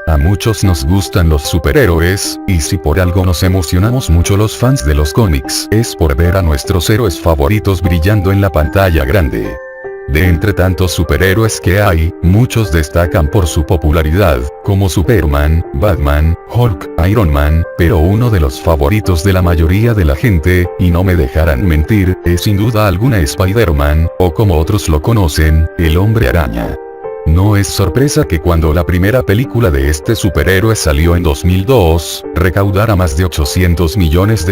A muchos nos gustan los superhéroes, y si por algo nos emocionamos mucho los fans de los cómics, es por ver a nuestros héroes favoritos brillando en la pantalla grande. De entre tantos superhéroes que hay, muchos destacan por su popularidad, como Superman, Batman, Hulk, Iron Man, pero uno de los favoritos de la mayoría de la gente, y no me dejarán mentir, es sin duda alguna Spider-Man, o como otros lo conocen, el Hombre Araña. No es sorpresa que cuando la primera película de este superhéroe salió en 2002, recaudara más de $800 millones,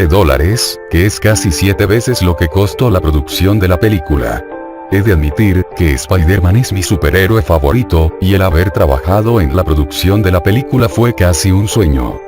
que es casi 7 veces lo que costó la producción de la película. He de admitir que Spider-Man es mi superhéroe favorito, y el haber trabajado en la producción de la película fue casi un sueño.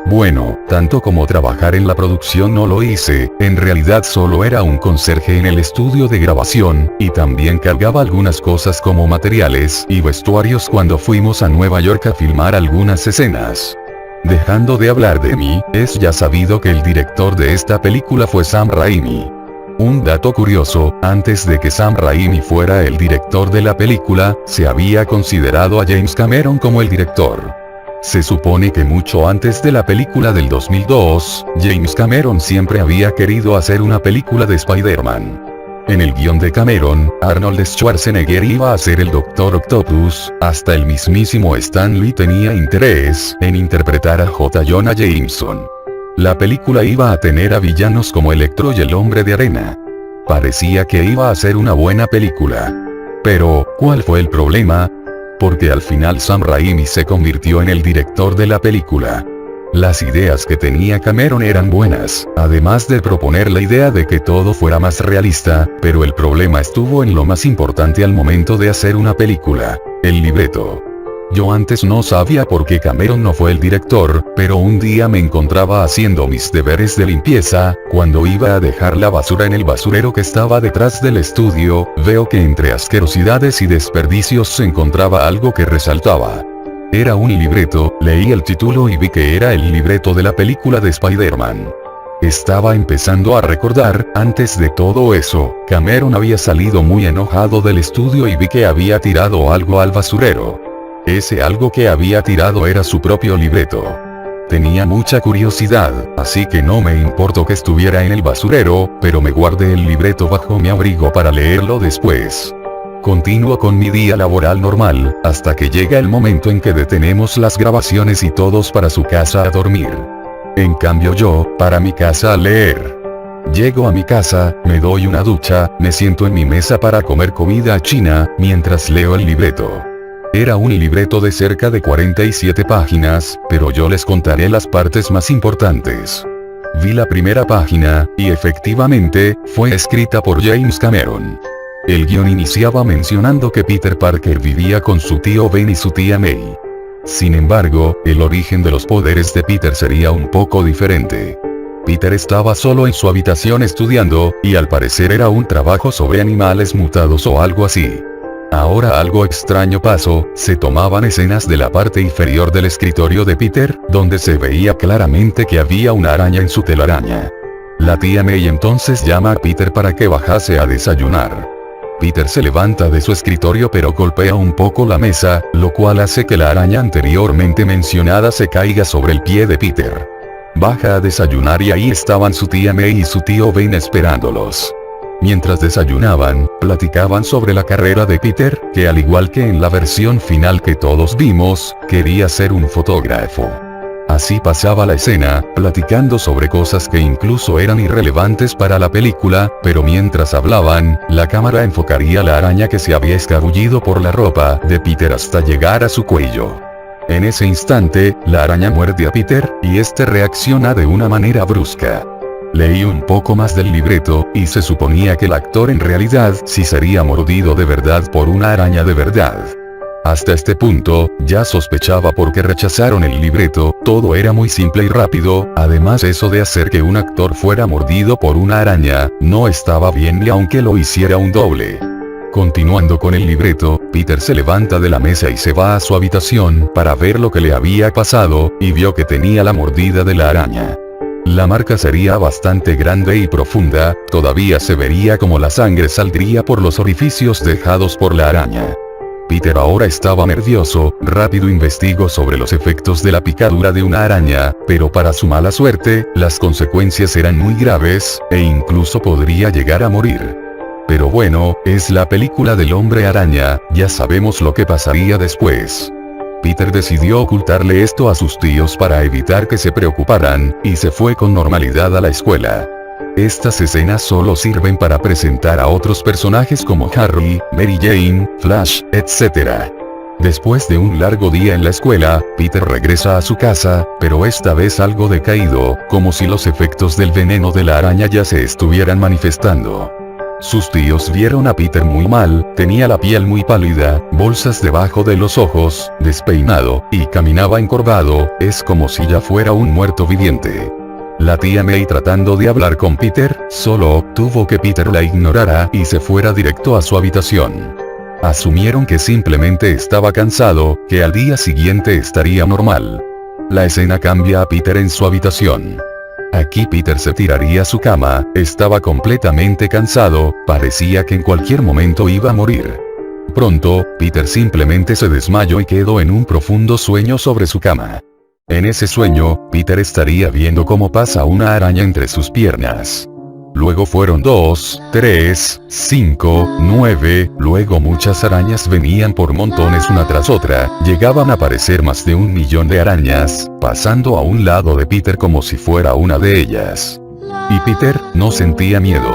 Bueno, tanto como trabajar en la producción no lo hice, en realidad solo era un conserje en el estudio de grabación, y también cargaba algunas cosas como materiales y vestuarios cuando fuimos a Nueva York a filmar algunas escenas. Dejando de hablar de mí, es ya sabido que el director de esta película fue Sam Raimi. Un dato curioso, antes de que Sam Raimi fuera el director de la película, se había considerado a James Cameron como el director. Se supone que mucho antes de la película del 2002, James Cameron siempre había querido hacer una película de Spider-Man. En el guión de Cameron, Arnold Schwarzenegger iba a ser el Dr. Octopus, hasta el mismísimo Stan Lee tenía interés en interpretar a J. Jonah Jameson. La película iba a tener a villanos como Electro y el Hombre de Arena. Parecía que iba a ser una buena película. Pero, ¿cuál fue el problema? Porque al final Sam Raimi se convirtió en el director de la película. Las ideas que tenía Cameron eran buenas, además de proponer la idea de que todo fuera más realista, pero el problema estuvo en lo más importante al momento de hacer una película: el libreto. Yo antes no sabía por qué Cameron no fue el director, pero un día me encontraba haciendo mis deberes de limpieza, cuando iba a dejar la basura en el basurero que estaba detrás del estudio, veo que entre asquerosidades y desperdicios se encontraba algo que resaltaba. Era un libreto, leí el título y vi que era el libreto de la película de Spider-Man. Estaba empezando a recordar, antes de todo eso, Cameron había salido muy enojado del estudio y vi que había tirado algo al basurero. Ese algo que había tirado era su propio libreto. Tenía mucha curiosidad, así que no me importó que estuviera en el basurero, pero me guardé el libreto bajo mi abrigo para leerlo después. Continúo con mi día laboral normal, hasta que llega el momento en que detenemos las grabaciones y todos para su casa a dormir. En cambio yo, para mi casa a leer. Llego a mi casa, me doy una ducha, me siento en mi mesa para comer comida china, mientras leo el libreto. Era un libreto de cerca de 47 páginas, pero yo les contaré las partes más importantes. Vi la primera página, y efectivamente, fue escrita por James Cameron. El guión iniciaba mencionando que Peter Parker vivía con su tío Ben y su tía May. Sin embargo, el origen de los poderes de Peter sería un poco diferente. Peter estaba solo en su habitación estudiando, y al parecer era un trabajo sobre animales mutados o algo así. Ahora algo extraño pasó, se tomaban escenas de la parte inferior del escritorio de Peter, donde se veía claramente que había una araña en su telaraña. La tía May entonces llama a Peter para que bajase a desayunar. Peter se levanta de su escritorio pero golpea un poco la mesa, lo cual hace que la araña anteriormente mencionada se caiga sobre el pie de Peter. Baja a desayunar y ahí estaban su tía May y su tío Ben esperándolos. Mientras desayunaban, platicaban sobre la carrera de Peter, que al igual que en la versión final que todos vimos, quería ser un fotógrafo. Así pasaba la escena, platicando sobre cosas que incluso eran irrelevantes para la película, pero mientras hablaban, la cámara enfocaría la araña que se había escabullido por la ropa de Peter hasta llegar a su cuello. En ese instante, la araña muerde a Peter, y este reacciona de una manera brusca. Leí un poco más del libreto, y se suponía que el actor en realidad sí sería mordido de verdad por una araña de verdad. Hasta este punto, ya sospechaba por qué rechazaron el libreto, todo era muy simple y rápido, además eso de hacer que un actor fuera mordido por una araña, no estaba bien ni aunque lo hiciera un doble. Continuando con el libreto, Peter se levanta de la mesa y se va a su habitación para ver lo que le había pasado, y vio que tenía la mordida de la araña. La marca sería bastante grande y profunda, todavía se vería como la sangre saldría por los orificios dejados por la araña. Peter ahora estaba nervioso, rápido investigó sobre los efectos de la picadura de una araña, pero para su mala suerte, las consecuencias eran muy graves, e incluso podría llegar a morir. Pero bueno, es la película del hombre araña, ya sabemos lo que pasaría después. Peter decidió ocultarle esto a sus tíos para evitar que se preocuparan, y se fue con normalidad a la escuela. Estas escenas solo sirven para presentar a otros personajes como Harry, Mary Jane, Flash, etc. Después de un largo día en la escuela, Peter regresa a su casa, pero esta vez algo decaído, como si los efectos del veneno de la araña ya se estuvieran manifestando. Sus tíos vieron a Peter muy mal, tenía la piel muy pálida, bolsas debajo de los ojos, despeinado, y caminaba encorvado, es como si ya fuera un muerto viviente. La tía May, tratando de hablar con Peter, solo obtuvo que Peter la ignorara y se fuera directo a su habitación. Asumieron que simplemente estaba cansado, que al día siguiente estaría normal. La escena cambia a Peter en su habitación. Aquí Peter se tiraría a su cama, estaba completamente cansado, parecía que en cualquier momento iba a morir. Pronto, Peter simplemente se desmayó y quedó en un profundo sueño sobre su cama. En ese sueño, Peter estaría viendo cómo pasa una araña entre sus piernas. Luego fueron 2, 3, 5, 9, luego muchas arañas venían por montones una tras otra, llegaban a aparecer más de 1.000.000 de arañas, pasando a un lado de Peter como si fuera una de ellas. Y Peter no sentía miedo.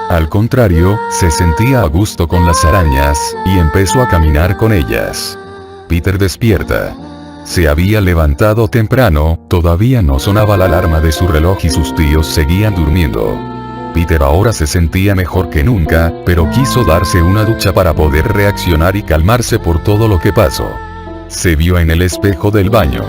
Al contrario, se sentía a gusto con las arañas, y empezó a caminar con ellas. Peter despierta. Se había levantado temprano, todavía no sonaba la alarma de su reloj y sus tíos seguían durmiendo. Peter ahora se sentía mejor que nunca, pero quiso darse una ducha para poder reaccionar y calmarse por todo lo que pasó. Se vio en el espejo del baño.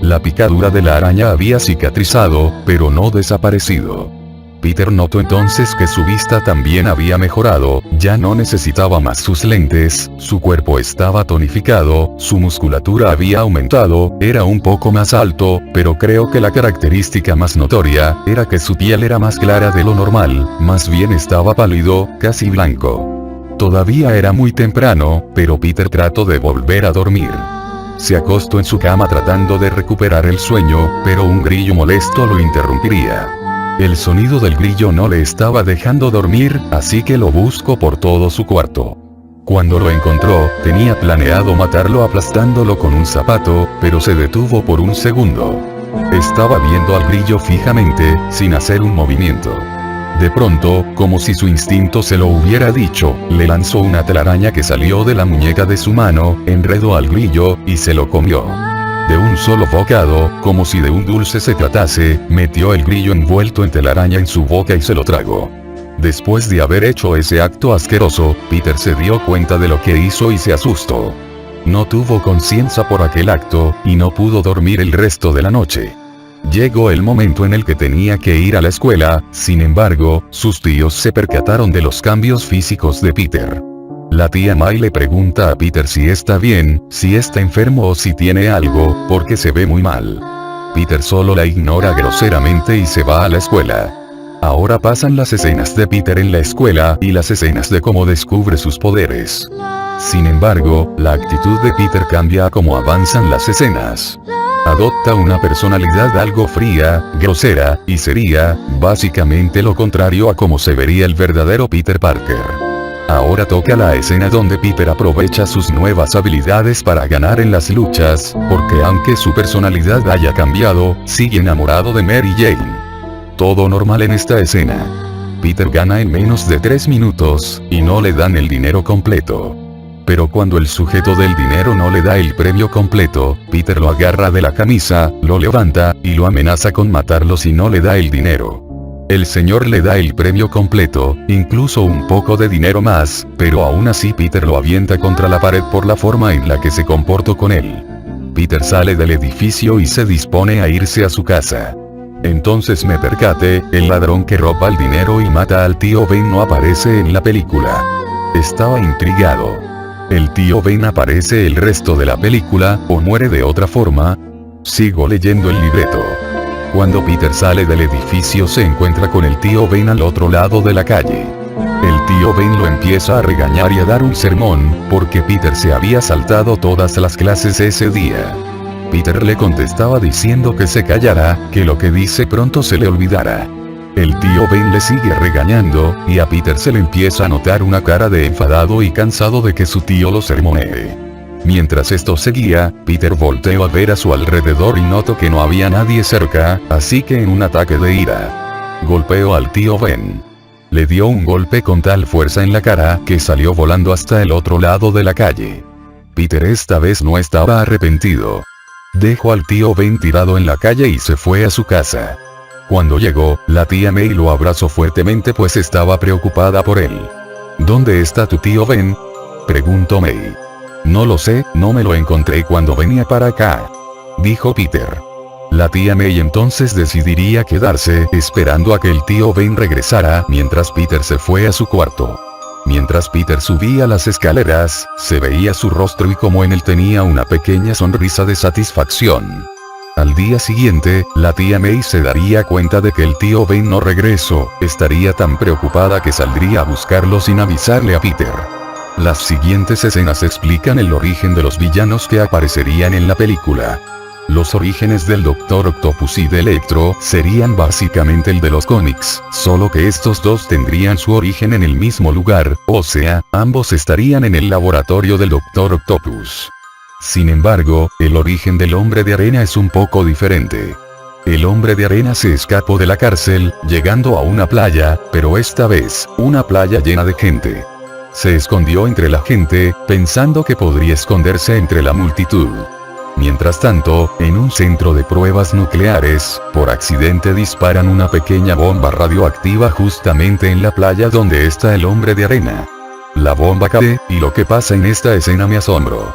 La picadura de la araña había cicatrizado, pero no desaparecido. Peter notó entonces que su vista también había mejorado, ya no necesitaba más sus lentes, su cuerpo estaba tonificado, su musculatura había aumentado, era un poco más alto, pero creo que la característica más notoria, era que su piel era más clara de lo normal, más bien estaba pálido, casi blanco. Todavía era muy temprano, pero Peter trató de volver a dormir. Se acostó en su cama tratando de recuperar el sueño, pero un grillo molesto lo interrumpiría. El sonido del grillo no le estaba dejando dormir, así que lo buscó por todo su cuarto. Cuando lo encontró, tenía planeado matarlo aplastándolo con un zapato, pero se detuvo por un segundo. Estaba viendo al grillo fijamente, sin hacer un movimiento. De pronto, como si su instinto se lo hubiera dicho, le lanzó una telaraña que salió de la muñeca de su mano, enredó al grillo, y se lo comió. De un solo bocado, como si de un dulce se tratase, metió el grillo envuelto en telaraña en su boca y se lo tragó. Después de haber hecho ese acto asqueroso, Peter se dio cuenta de lo que hizo y se asustó. No tuvo conciencia por aquel acto, y no pudo dormir el resto de la noche. Llegó el momento en el que tenía que ir a la escuela, sin embargo, sus tíos se percataron de los cambios físicos de Peter. La tía May le pregunta a Peter si está bien, si está enfermo o si tiene algo, porque se ve muy mal. Peter solo la ignora groseramente y se va a la escuela. Ahora pasan las escenas de Peter en la escuela y las escenas de cómo descubre sus poderes. Sin embargo, la actitud de Peter cambia a cómo avanzan las escenas. Adopta una personalidad algo fría, grosera, y sería, básicamente lo contrario a cómo se vería el verdadero Peter Parker. Ahora toca la escena donde Peter aprovecha sus nuevas habilidades para ganar en las luchas, porque aunque su personalidad haya cambiado, sigue enamorado de Mary Jane. Todo normal en esta escena. Peter gana en menos de 3 minutos, y no le dan el dinero completo. Pero cuando el sujeto del dinero no le da el premio completo, Peter lo agarra de la camisa, lo levanta, y lo amenaza con matarlo si no le da el dinero. El señor le da el premio completo, incluso un poco de dinero más, pero aún así Peter lo avienta contra la pared por la forma en la que se comportó con él. Peter sale del edificio y se dispone a irse a su casa. Entonces me percaté, el ladrón que roba el dinero y mata al tío Ben no aparece en la película. Estaba intrigado. ¿El tío Ben aparece el resto de la película, o muere de otra forma? Sigo leyendo el libreto. Cuando Peter sale del edificio se encuentra con el tío Ben al otro lado de la calle. El tío Ben lo empieza a regañar y a dar un sermón, porque Peter se había saltado todas las clases ese día. Peter le contestaba diciendo que se callara, que lo que dice pronto se le olvidará. El tío Ben le sigue regañando, y a Peter se le empieza a notar una cara de enfadado y cansado de que su tío lo sermonee. Mientras esto seguía, Peter volteó a ver a su alrededor y notó que no había nadie cerca, así que en un ataque de ira, golpeó al tío Ben. Le dio un golpe con tal fuerza en la cara que salió volando hasta el otro lado de la calle. Peter esta vez no estaba arrepentido. Dejó al tío Ben tirado en la calle y se fue a su casa. Cuando llegó, la tía May lo abrazó fuertemente pues estaba preocupada por él. ¿Dónde está tu tío Ben?, preguntó May. No lo sé, no me lo encontré cuando venía para acá, dijo Peter. La tía May entonces decidiría quedarse esperando a que el tío Ben regresara mientras Peter se fue a su cuarto. Mientras Peter subía las escaleras, se veía su rostro y como en él tenía una pequeña sonrisa de satisfacción. Al día siguiente, la tía May se daría cuenta de que el tío Ben no regresó, estaría tan preocupada que saldría a buscarlo sin avisarle a Peter. Las siguientes escenas explican el origen de los villanos que aparecerían en la película. Los orígenes del Dr. Octopus y de Electro serían básicamente el de los cómics, solo que estos dos tendrían su origen en el mismo lugar, o sea, ambos estarían en el laboratorio del Dr. Octopus. Sin embargo, el origen del Hombre de Arena es un poco diferente. El Hombre de Arena se escapó de la cárcel, llegando a una playa, pero esta vez, una playa llena de gente. Se escondió entre la gente, pensando que podría esconderse entre la multitud. Mientras tanto, en un centro de pruebas nucleares, por accidente disparan una pequeña bomba radioactiva justamente en la playa donde está el Hombre de Arena. La bomba cae, y lo que pasa en esta escena me asombró.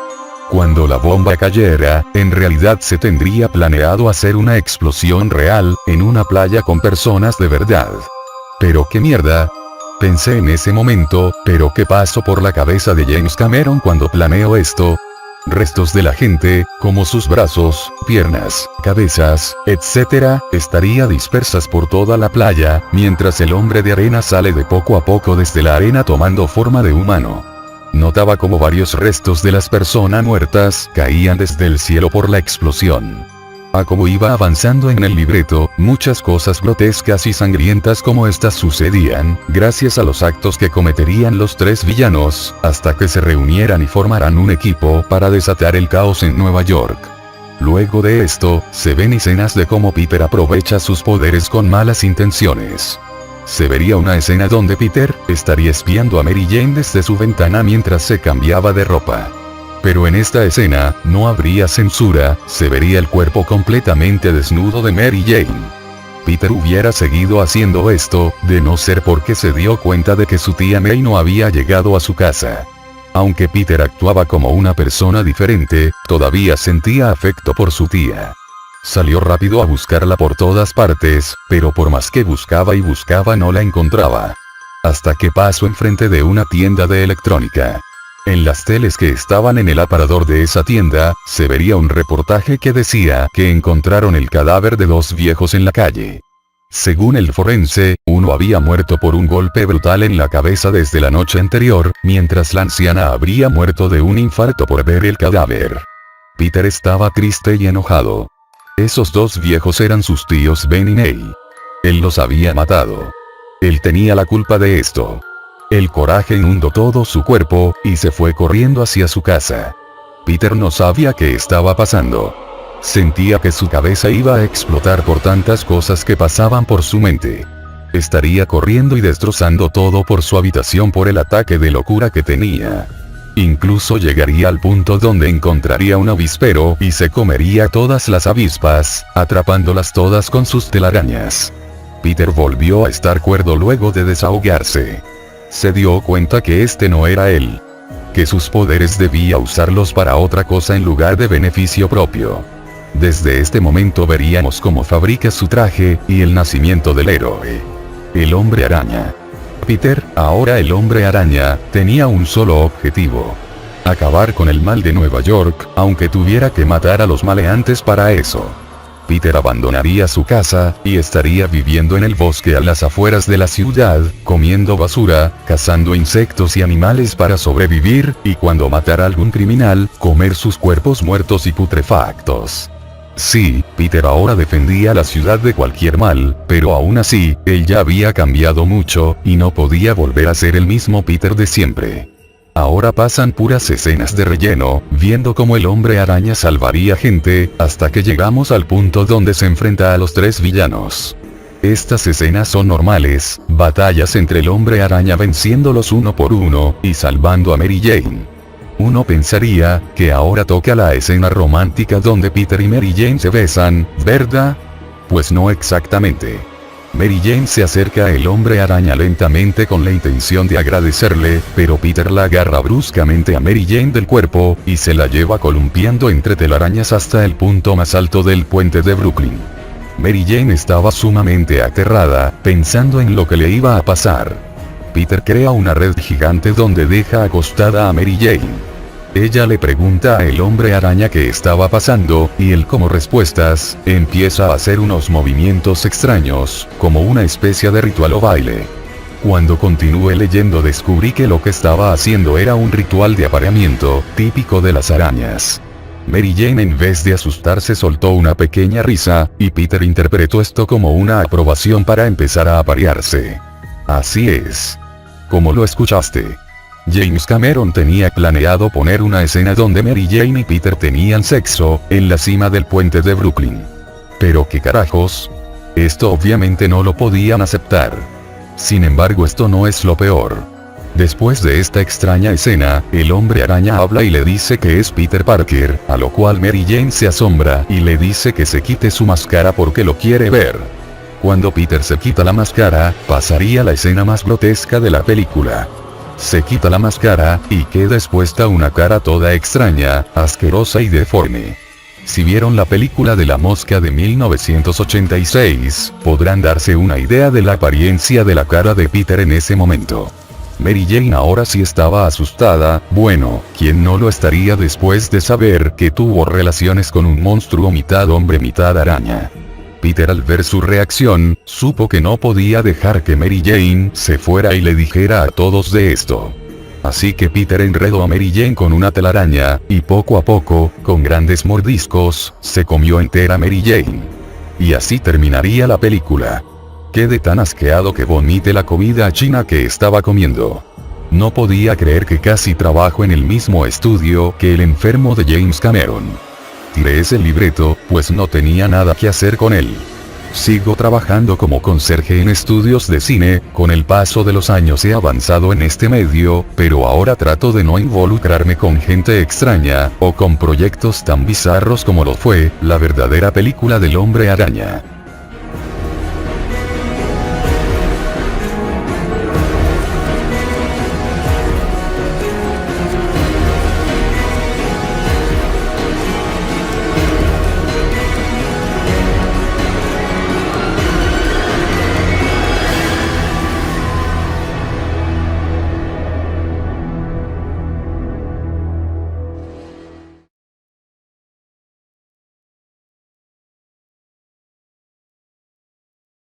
Cuando la bomba cayera, en realidad se tendría planeado hacer una explosión real, en una playa con personas de verdad. ¿Pero qué mierda?, pensé en ese momento, pero ¿qué pasó por la cabeza de James Cameron cuando planeó esto? Restos de la gente, como sus brazos, piernas, cabezas, etc., estaría dispersas por toda la playa, mientras el Hombre de Arena sale de poco a poco desde la arena tomando forma de humano. Notaba como varios restos de las personas muertas caían desde el cielo por la explosión. A como iba avanzando en el libreto, muchas cosas grotescas y sangrientas como estas sucedían, gracias a los actos que cometerían los tres villanos, hasta que se reunieran y formaran un equipo para desatar el caos en Nueva York. Luego de esto, se ven escenas de cómo Peter aprovecha sus poderes con malas intenciones. Se vería una escena donde Peter estaría espiando a Mary Jane desde su ventana mientras se cambiaba de ropa. Pero en esta escena, no habría censura, se vería el cuerpo completamente desnudo de Mary Jane. Peter hubiera seguido haciendo esto, de no ser porque se dio cuenta de que su tía May no había llegado a su casa. Aunque Peter actuaba como una persona diferente, todavía sentía afecto por su tía. Salió rápido a buscarla por todas partes, pero por más que buscaba y buscaba no la encontraba. Hasta que pasó enfrente de una tienda de electrónica. En las teles que estaban en el aparador de esa tienda, se vería un reportaje que decía que encontraron el cadáver de dos viejos en la calle. Según el forense, uno había muerto por un golpe brutal en la cabeza desde la noche anterior, mientras la anciana habría muerto de un infarto por ver el cadáver. Peter estaba triste y enojado. Esos dos viejos eran sus tíos Ben y May. Él los había matado. Él tenía la culpa de esto. El coraje inundó todo su cuerpo, y se fue corriendo hacia su casa. Peter no sabía qué estaba pasando. Sentía que su cabeza iba a explotar por tantas cosas que pasaban por su mente. Estaría corriendo y destrozando todo por su habitación por el ataque de locura que tenía. Incluso llegaría al punto donde encontraría un avispero y se comería todas las avispas, atrapándolas todas con sus telarañas. Peter volvió a estar cuerdo luego de desahogarse. Se dio cuenta que este no era él. Que sus poderes debía usarlos para otra cosa en lugar de beneficio propio. Desde este momento veríamos cómo fabrica su traje, y el nacimiento del héroe. El Hombre Araña. Peter, ahora el Hombre Araña, tenía un solo objetivo. Acabar con el mal de Nueva York, aunque tuviera que matar a los maleantes para eso. Peter abandonaría su casa, y estaría viviendo en el bosque a las afueras de la ciudad, comiendo basura, cazando insectos y animales para sobrevivir, y cuando matara a algún criminal, comer sus cuerpos muertos y putrefactos. Sí, Peter ahora defendía la ciudad de cualquier mal, pero aún así, él ya había cambiado mucho, y no podía volver a ser el mismo Peter de siempre. Ahora pasan puras escenas de relleno, viendo cómo el Hombre Araña salvaría gente, hasta que llegamos al punto donde se enfrenta a los 3 villanos. Estas escenas son normales, batallas entre el Hombre Araña venciéndolos uno por uno, y salvando a Mary Jane. Uno pensaría, que ahora toca la escena romántica donde Peter y Mary Jane se besan, ¿verdad? Pues no exactamente. Mary Jane se acerca al Hombre Araña lentamente con la intención de agradecerle, pero Peter la agarra bruscamente a Mary Jane del cuerpo, y se la lleva columpiando entre telarañas hasta el punto más alto del puente de Brooklyn. Mary Jane estaba sumamente aterrada, pensando en lo que le iba a pasar. Peter crea una red gigante donde deja acostada a Mary Jane. Ella le pregunta al Hombre Araña qué estaba pasando, y él como respuestas, empieza a hacer unos movimientos extraños, como una especie de ritual o baile. Cuando continué leyendo descubrí que lo que estaba haciendo era un ritual de apareamiento, típico de las arañas. Mary Jane en vez de asustarse soltó una pequeña risa, y Peter interpretó esto como una aprobación para empezar a aparearse. Así es. Como lo escuchaste. James Cameron tenía planeado poner una escena donde Mary Jane y Peter tenían sexo, en la cima del puente de Brooklyn. Pero ¿qué carajos? Esto obviamente no lo podían aceptar. Sin embargo, esto no es lo peor. Después de esta extraña escena, el Hombre Araña habla y le dice que es Peter Parker, a lo cual Mary Jane se asombra y le dice que se quite su máscara porque lo quiere ver. Cuando Peter se quita la máscara, pasaría la escena más grotesca de la película. Se quita la máscara, y queda expuesta una cara toda extraña, asquerosa y deforme. Si vieron la película de La Mosca de 1986, podrán darse una idea de la apariencia de la cara de Peter en ese momento. Mary Jane ahora sí estaba asustada, bueno, ¿quién no lo estaría después de saber que tuvo relaciones con un monstruo mitad hombre mitad araña? Peter al ver su reacción, supo que no podía dejar que Mary Jane se fuera y le dijera a todos de esto. Así que Peter enredó a Mary Jane con una telaraña, y poco a poco, con grandes mordiscos, se comió entera Mary Jane. Y así terminaría la película. Quedé tan asqueado que vomité la comida china que estaba comiendo. No podía creer que casi trabajo en el mismo estudio que el enfermo de James Cameron. Tiré ese libreto, pues no tenía nada que hacer con él. Sigo trabajando como conserje en estudios de cine, con el paso de los años he avanzado en este medio, pero ahora trato de no involucrarme con gente extraña, o con proyectos tan bizarros como lo fue, la verdadera película del Hombre Araña.